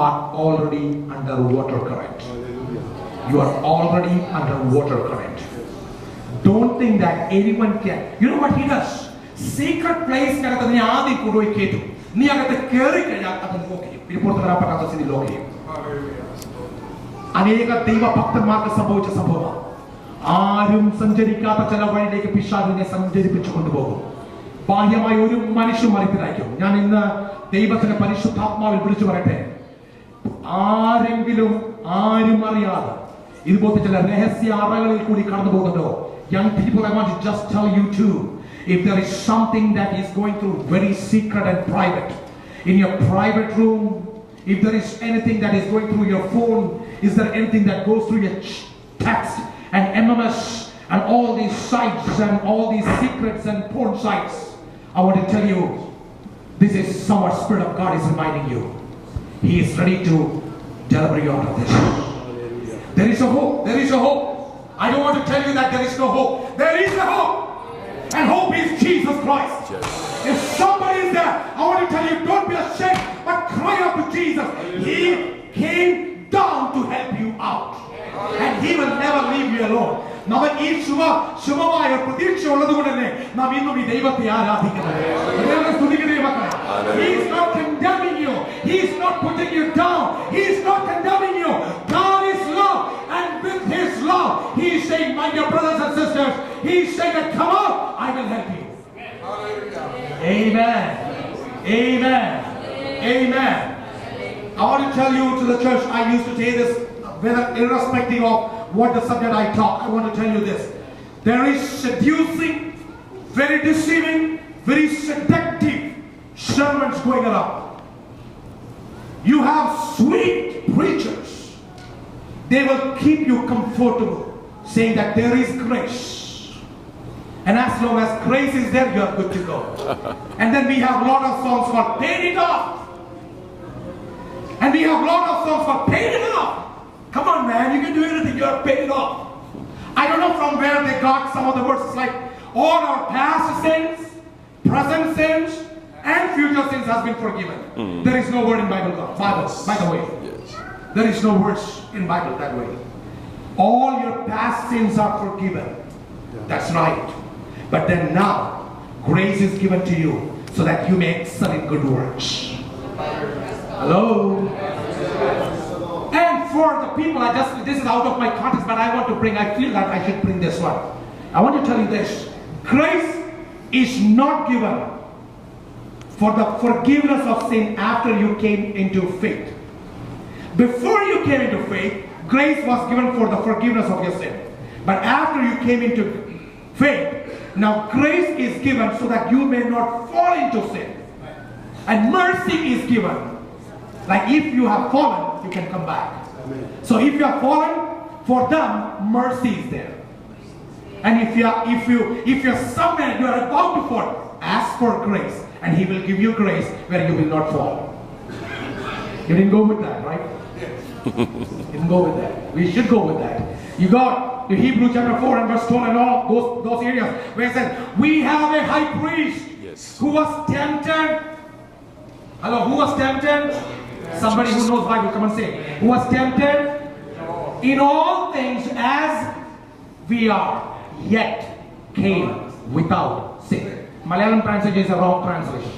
are already under water current. You are already under water current. Don't think that anyone can. You know what he does? Secret place kadakadine aadi kudoi ketu. Ni agathe keri kaya adan lokeyum. Pirportha varaapathatha sidi lokeyum. അനേക ദൈവഭക്തന്മാർക്ക് സംഭവിച്ച സംഭവം. ആരും സഞ്ചരിക്കാത്ത ചില വഴിയിലേക്ക് പിശാചിനെ സഞ്ചരിപ്പിച്ചു കൊണ്ടുപോകും. ബാഹ്യമായ ഒരു മനുഷ്യൻ മറിപ്പിലായിരിക്കും. ഞാൻ ഇന്ന് ദൈവത്തിന്റെ പരിശുദ്ധാത്മാവിൽ വിളിച്ചു പറയട്ടെ, ആരെങ്കിലും ആരും അറിയാതെ ഇതുപോലത്തെ ചില രഹസ്യ അറകളിൽ കൂടി കടന്നു പോകുന്നുണ്ടോ? Young people, I want to just tell you too, if there is something that is going through very secret and private, in your private room, if there is anything that is going through your phone, is there anything that goes through your text and MMS and all these sites and all these secrets and porn sites, I want to tell you, this is our Spirit of God is reminding you. He is ready to deliver you out of this. There is a hope. There is a hope. I don't want to tell you that there is no hope. There is a hope. And hope is Jesus Christ. If somebody is there, I want to tell you, don't be ashamed, but cry out to Jesus. He came down to help you out. And He will never leave you alone. നമ്മൾ ഈ ശുഭമായ പ്രതീക്ഷ ഉള്ളതുകൊണ്ട് തന്നെ നാം ഇന്നും ഈ ദൈവത്തെ ആരാധിക്കുന്നത്. He is not condemning you. He is not putting you down. He is not condemning you. God is love, and with His love, He is saying, my dear brothers and sisters, He is saying that come out, I will help you. Amen. Amen. Amen. I want to tell you to the church, I used to say this, whether irrespective of what the subject I talk, I want to tell you this. There is seducing, very deceiving, very seductive sermons going around. You have sweet preachers. They will keep you comfortable, saying that there is grace. And as long as grace is there, you are good to go. And then we have a lot of songs called Paid It Off. And we have a lot of songs called Paid It Off. Come on, man, you can do anything, you are paid it off. I don't know from where they got some of the words. It's like all our past sins, present sins, and future sins has been forgiven. There is no word in Bible, by the way. Yes. There is no words in Bible that way. All your past sins are forgiven. That's right. But then now, grace is given to you so that you may excel in good works. Hello? And for the people, this is out of my context, but I want to bring, I feel that I should bring this one. I want to tell you this. Grace is not given for the forgiveness of sin after you came into faith. Before you came into faith, grace was given for the forgiveness of your sin. But after you came into faith, now grace is given so that you may not fall into sin. And mercy is given. Like if you have fallen, you can come back. So if you have fallen, for them, mercy is there. And if you're somewhere, you are about to fall, ask for grace, and He will give you grace where you will not fall. You didn't go with that, right? You didn't go with that. We should go with that. You got to Hebrews chapter 4 and verse 12 and all those areas where it says, we have a high priest who was tempted. Hello, who was tempted? Somebody who knows Bible, come and say. Who was tempted in all things as we are, yet came without sin. Malayalam translation is a wrong translation.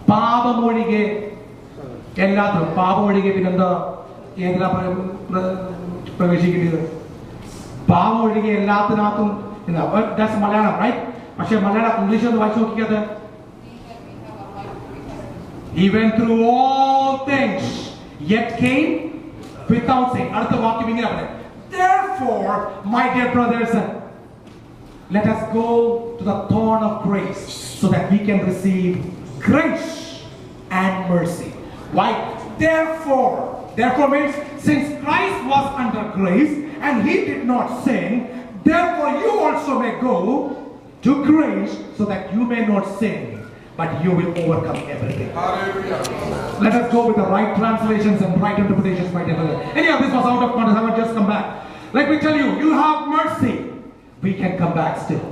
പാപമൊഴികെ എല്ലാത്തിലും പാപമൊഴികെ പിന്നെന്താ ഏതിലാ പ്രവേശിക്കേണ്ടത്? പാപമൊഴികെ എല്ലാത്തിനകത്തും that's Malayalam, right? പക്ഷെ Malayalam English ഒന്ന് വായിച്ചു നോക്കിയത്. He went through all things, yet came without sin. അടുത്ത വാക്യം ഇങ്ങനെ പറയാം. Therefore, my dear brothers, let us go to the throne of grace so that we can receive grace and mercy. Why? Therefore means since Christ was under grace and He did not sin, therefore you also may go to grace so that you may not sin, but you will overcome everything. Hallelujah. Let us go with the right translations and right interpretations, my dear brother. Anyhow, this was out of context. I will just come back. Let me tell you, you have mercy. We can come back still.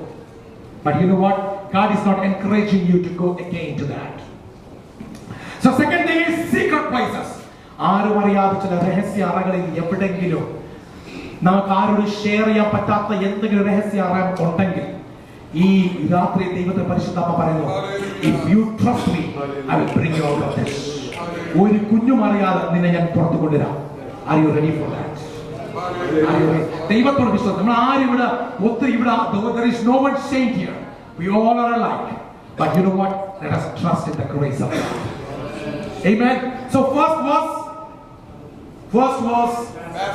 But you know what? God is not encouraging you to go again to that. So second thing is secret places. ആരും അറിയാതെ ചില രഹസ്യ അറകളിൽ എവിടെങ്കിലും നമുക്ക് ആരോട് share ചെയ്യാൻ പറ്റാത്ത എന്തെങ്കിലും രഹസ്യ അറ ഉണ്ടെങ്കിൽ ഈ രാത്രി ദൈവത്തെ പരിശുദ്ധാത്മ പറയുന്നു, if you trust me, I will bring you out of this. ഒരു കുഞ്ഞും അറിയാതെ നിന്നെ ഞാൻ പുറത്തു കൊണ്ടുവരാം. Are you ready for that? ദൈവത്തോട് വിശ്വാസം. നമ്മൾ ആരും ഇവിടെ ഒത്തിരി ഇവിടെ, there is no one saint here. We all are alike. But you know what? Let us trust in the grace of God. Amen. So first was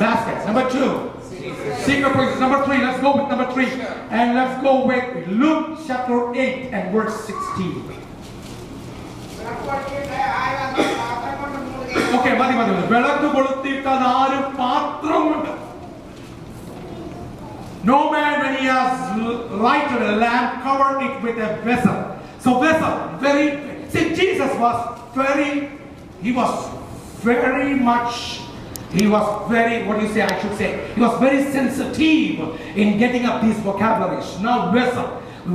baskets. Number 2, secret places. Number 3, let's go with number 3. And let's go with Luke chapter 8 and verse 16. Okay, madi. Velakku kolutittan aarum paatram undu. No man, when he has lighted a lamp, covered it with a vessel. So vessel, Jesus was very what do you say, I should say, he was very sensitive in getting up these vocabularies. Now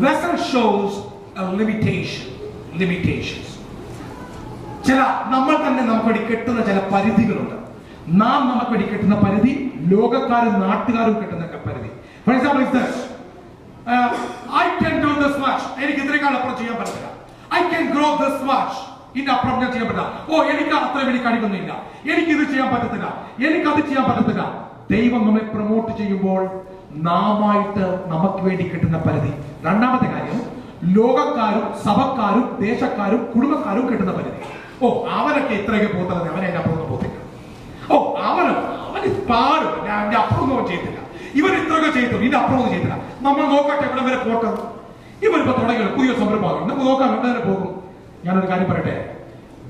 vessel shows a limitations. ചില നമ്മൾ തന്നെ നമുക്ക് വേണ്ടി കെട്ടുന്ന ചില പരിധികളുണ്ട്. നാം നമുക്ക് വേണ്ടി കെട്ടുന്ന പരിധി ലോകക്കാരും നാട്ടുകാരും കെട്ടുന്ന പരിധി. For example, is this. I can do this much. എനിക്ക് ഇതിനേക്കാൾ അപ്പുറം ചെയ്യാൻ പറ്റില്ല. I can grow this much. ഇതിന്റെ അപ്പുറം ഞാൻ ചെയ്യാൻ പറ്റില്ല. എനിക്ക് അത്ര വലിയ കഴിവൊന്നുമില്ല. എനിക്ക് ഇത് ചെയ്യാൻ പറ്റത്തില്ല. എനിക്ക് അത് ചെയ്യാൻ പറ്റത്തില്ല. ദൈവം നമ്മെ പ്രൊമോട്ട് ചെയ്യുമ്പോൾ നാമായിട്ട് നമുക്ക് വേണ്ടി കിട്ടുന്ന പരിധി. രണ്ടാമത്തെ കാര്യം, ലോകക്കാരും സഭക്കാരും ദേശക്കാരും കുടുംബക്കാരും കിട്ടുന്ന പരിധി. അവനൊക്കെ ഇത്രയൊക്കെ പോകത്തല്ല, അവനെ എന്റെ അപ്പുറം പോകത്തില്ല. അവന് പാടും, ഞാൻ എന്റെ അപ്പുറമൊന്നും ചെയ്യത്തില്ല. ഇവർ ഇത്രയൊക്കെ ചെയ്തിട്ടുള്ളൂ, ഇതിന്റെ അപ്പുറമൊന്നും ചെയ്തില്ല. നമ്മൾ നോക്കട്ടെ എവിടെ വരെ പോട്ടെ. ഇവരിപ്പോ തുടങ്ങിയ പുതിയ സംരംഭമാകും, നമുക്ക് നോക്കാം എവിടെ വരെ പോകും. ഞാനൊരു കാര്യം പറയട്ടെ,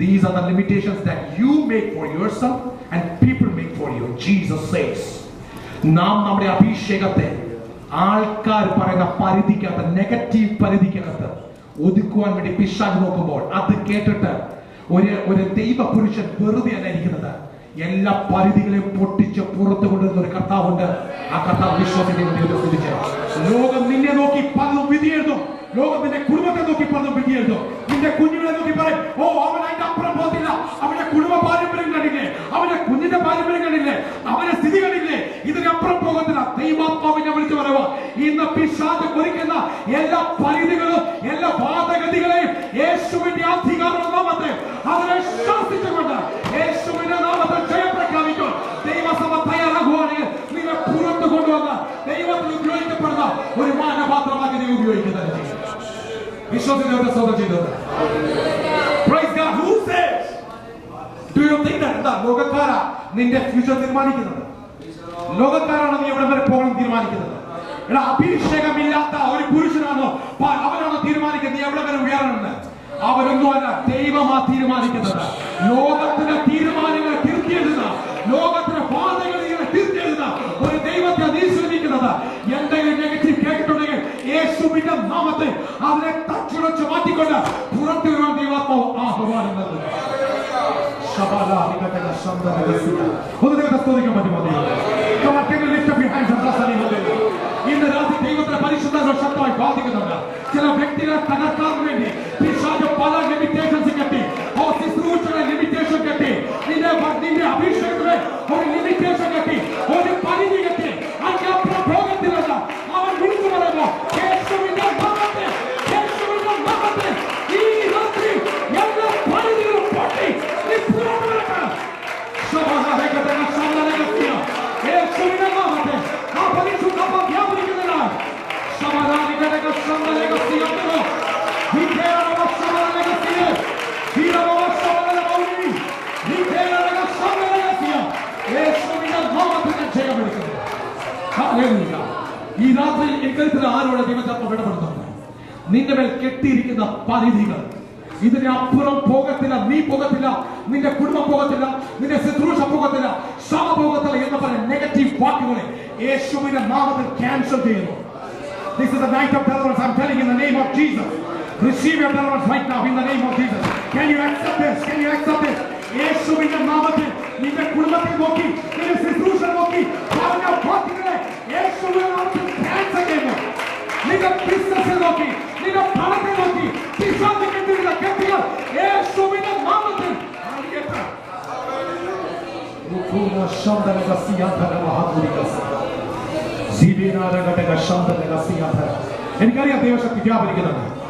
these are the limitations that you make for yourself and people make for you. Jesus says, നാം നമ്മുടെ അഭിഷേകത്തെ ആൾക്കാർ പറയുന്ന പരിധിക്കകത്ത്, നെഗറ്റീവ് പരിധിക്കകത്ത് ഒതുക്കുവാൻ വേണ്ടി പിശാച് നോക്കുമ്പോൾ അത് കേട്ടിട്ട് ഒരു ദൈവ പുരുഷൻ വെറുതെ അല്ല ഇരിക്കുന്നത്. എല്ലാ പരിധികളെയും പൊട്ടിച്ച് പുറത്തു കൊണ്ടുവരുന്ന ഒരു കർത്താവുണ്ട്. ആ കർത്താവ് വിശ്വാസത്തിന്റെ ലോകം നിന്നെ നോക്കി പലതും വിധി എഴുതും. ലോകം നിന്റെ കുടുംബത്തെ നോക്കി പലതും വിധി എഴുതും. നിന്റെ കുഞ്ഞുങ്ങളെ നോക്കി പറയും, അവൻ അതിന്റെ അപ്പുറം പോകത്തില്ല. അവന്റെ കുടുംബ പാരമ്പര്യം കണ്ടില്ലേ, അവന്റെ കുഞ്ഞിന്റെ പാരമ്പര്യം കണ്ടില്ലേ, അവന്റെ സ്ഥിതി കണ്ടില്ലേ, ഇതിനപ്പുറം പോകത്തില്ല. ദൈവാത്മാവിനെ വിളിച്ചു പറയുക, ഇന്ന് പിശാച് ഒരുക്കുന്ന എല്ലാ പരിധികളും എല്ലാ വാദഗതികളെയും യേശുവിന്റെ അധികാരം നാമത്തെ അതിനെ ശാസിച്ചുകൊണ്ട് യേശുവിന്റെ നാമത്തെ ജയം പ്രഖ്യാപിക്കും. ദൈവസഭ തയ്യാറാകുവാണെങ്കിൽ നിങ്ങൾ പുറത്തു കൊണ്ടുവന്ന് ദൈവത്തിൽ ഉപയോഗിക്കപ്പെടുന്ന ഒരു മാനപാത്രമാക്കി ദൈവം ഉപയോഗിക്കുന്നത്. വിശ്വാസത്തിന്റെ സ്വന്തം ചെയ്തത്. Praise God. Who says? Do you think that? എന്താ ലോകക്കാരാ നിന്റെ ഫ്യൂച്ചർ തീരുമാനിക്കുന്നത്? ലോകക്കാരാണ് നീ എവിടെ വരെ പോകണം തീരുമാനിക്കുന്നത്? അഭിഷേകമില്ലാത്ത ഒരു പുരുഷനാണോ അവനാണോ തീരുമാനിക്കുന്നത് നീ എവിടെ വരെ ഉയരണമെന്ന്? അവരൊന്നുമല്ല, ദൈവമാ തീരുമാനിക്കുന്നത്. ലോകത്തിന്റെ തീരുമാനങ്ങളെ തിരുത്തിയെഴുതുന്ന, ലോകത്തിന്റെ പാതകളെ തിരുത്തിയെഴുതുന്ന ഒരു ദൈവത്തെ നീ ശ്രമിക്കുന്നത്. എന്തെങ്കിലും നെഗറ്റീവ് കേട്ടിട്ടുണ്ടെങ്കിൽ യേശുവിന്റെ നാമത്തെ അതിനെ തച്ചുടച്ച് മാറ്റിക്കൊണ്ട് പുറത്തു വരുവാൻ ദൈവാത്മാവ് ആഹ്വാനം നൽകുന്നു. ഒന്ന് ദൈവത്തെ സ്തുതിക്കാൻ പറ്റുമോ? ഇന്ന് രാത്രി ദൈവത്തിന്റെ പരിശുദ്ധ ശക്തമായി ബാധിക്കുന്നുണ്ട്. ചില വ്യക്തികളെ തകർക്കാൻ വേണ്ടി പിശാച് പല ലിമിറ്റേഷൻസ് കെട്ടി, ശുശ്രൂഷയുടെ ലിമിറ്റേഷൻ കെട്ടി, നിന്റെ അഭിഷേകത്തിലെ ഒരു ലിമിറ്റേഷൻ കെട്ടി, ഒരു പരിധി കെട്ടി, അതിനപ്പുറം പോകത്തില്ല. അവൻ വിളിച്ചു പറയുമ്പോ യേശുവിന്റെ നാമത്തിൽ, യേശുവിന്റെ നാമത്തിൽ ഈ രാത്രി എല്ലാ പരിധികളും പൊട്ടി നീ പുറത്തു വരണം. യേശുവിന്റെ നാമത്തിൽ ആ പരിശുദ്ധ വ്യാപരിക്കുന്നതിനാൽ ഈ രാത്രി ഇക്കരത്തിൽ ആരോടെ ദൈവചാത്മ ഇടപെടുന്നുണ്ട്. നിന്റെ മേൽ കെട്ടിയിരിക്കുന്ന പരിധികൾ ഇതിന് അപ്പുറം പോകത്തില്ല. നീ പോകത്തില്ല, നിന്റെ കുടുംബം പോകത്തില്ല, നിന്റെ ശുശ്രൂഷ പോകത്തില്ല, സഭ പോകത്തില്ല എന്ന് പറയുന്ന നെഗറ്റീവ് വാക്കുകളെ യേശുവിന്റെ നാമത്തിൽ ക്യാൻസൽ ചെയ്യുന്നു. This is the night of deliverance. I'm telling you in the name of Jesus. Receive your deliverance right now in the name of Jesus. Can you accept this? Can you accept this? യേശുവിന്റെ നാമത്തിൽ നിന്റെ കുടുംബത്തെ നോക്കി, നിന്റെ ശുശ്രൂഷ നോക്കി പറഞ്ഞ വാക്കുകളെ യേശുവിന്റെ നാമത്തിൽ ക്യാൻസൽ ചെയ്യുന്നു. നിന്റെ ബിസിനസ് നോക്കി, നിന്റെ പണത്തെ നോക്കി പിശാച് കെട്ടിയുള്ള കെട്ടുകൾ യേശുവിന്റെ നാമത്തിൽ എനിക്കറിയാം ദൈവശക്തി വ്യാപരിക്കുന്നുണ്ട്.